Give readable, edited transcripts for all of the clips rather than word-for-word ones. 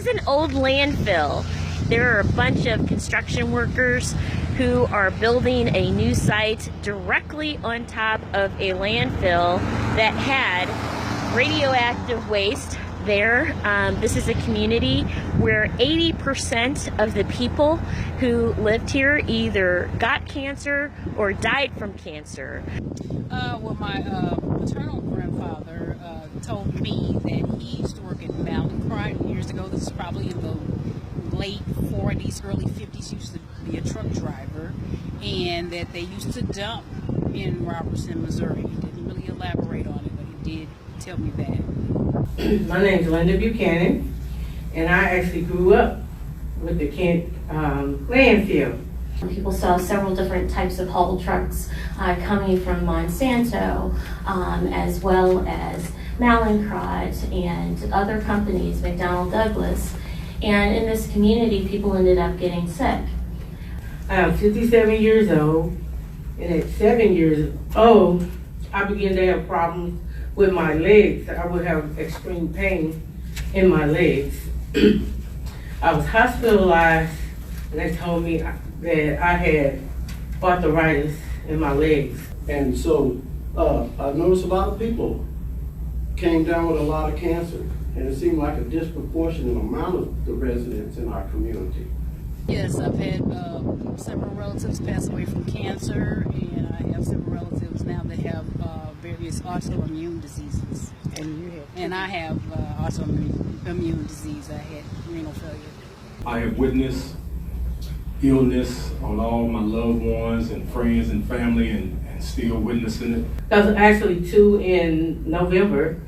is an old landfill. There are a bunch of construction workers who are building a new site directly on top of a landfill that had radioactive waste there. This is a community where 80% of the people who lived here either got cancer or died from cancer. Well, my maternal grandfather told me that he used to work at Mountain Pride years ago. This is probably in the late 40s, early 50s. He used to be a truck driver, and that they used to dump in Robertson, Missouri. He didn't really elaborate on it, but he did tell me that. My name's Linda Buchanan, and I actually grew up with the landfill. People saw several different types of haul trucks coming from Monsanto, as well as Mallinckrodt and other companies, McDonnell Douglas. And in this community, people ended up getting sick. I'm 57 years old, and at 7 years old, I began to have problems with my legs. I would have extreme pain in my legs. I was hospitalized, and they told me that I had arthritis in my legs. And so I noticed a lot of people came down with a lot of cancer, and it seemed like a disproportionate amount of the residents in our community. Yes, I've had several relatives pass away from cancer, and I have several relatives now that have various autoimmune diseases. And I have autoimmune disease. I had renal failure. I have witnessed illness on all my loved ones and friends and family, and still witnessing it. Because actually, too, in November,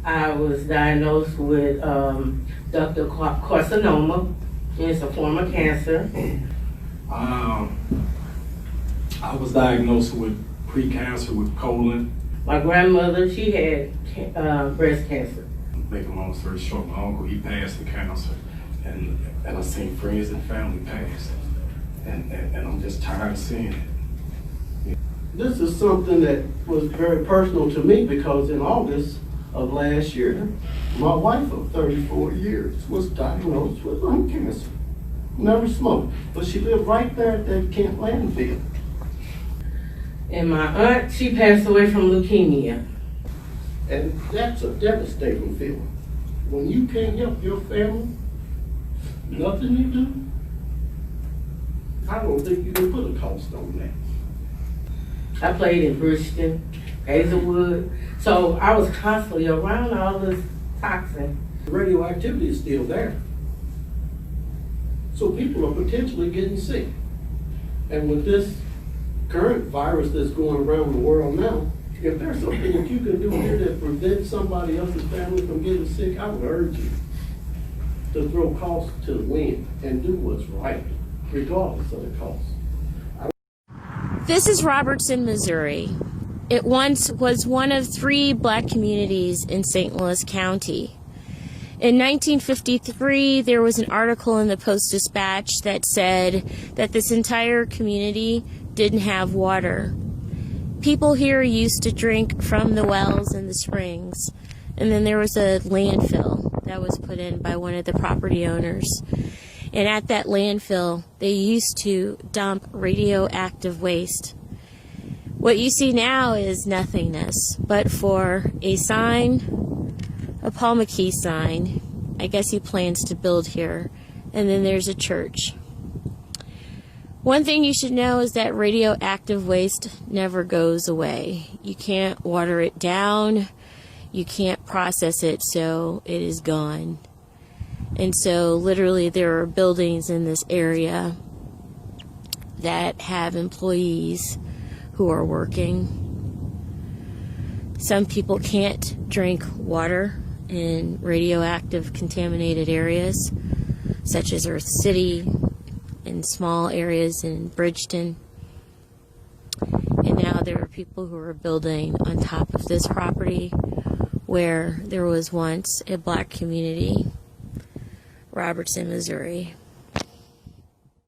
I was diagnosed with ductal carcinoma. It's a form of cancer. I was diagnosed with pre-cancer with colon. My grandmother, she had breast cancer. Make a long story short, my uncle, he passed the cancer, and I seen friends and family pass, and I'm just tired of seeing it. This is something that was very personal to me because in August of last year, my wife of 34 years was diagnosed with lung cancer. Never smoked, but she lived right there at that Kent landfill. And my aunt, she passed away from leukemia. And that's a devastating feeling. When you can't help your family, nothing you do, I don't think you can put a cost on that. I played in Bridgeton, Hazelwood, so I was constantly around all this toxin. The radioactivity is still there. So people are potentially getting sick. And with this current virus that's going around the world now, if there's something that you can do here that prevents somebody else's family from getting sick, I would urge you to throw caution to the wind and do what's right, regardless of the cost. This is Robertson, Missouri. It once was one of 3 black communities in St. Louis County. In 1953, there was an article in the Post-Dispatch that said that this entire community didn't have water. People here used to drink from the wells and the springs, and then there was a landfill that was put in by one of the property owners. And at that landfill, they used to dump radioactive waste. What you see now is nothingness, but for a sign, a Paul McKee sign, I guess he plans to build here, and then there's a church. One thing you should know is that radioactive waste never goes away. You can't water it down, you can't process it, so it is gone. And so literally there are buildings in this area that have employees who are working. Some people can't drink water in radioactive contaminated areas, such as Earth City and small areas in Bridgeton. And now there are people who are building on top of this property where there was once a black community, Robertson, Missouri.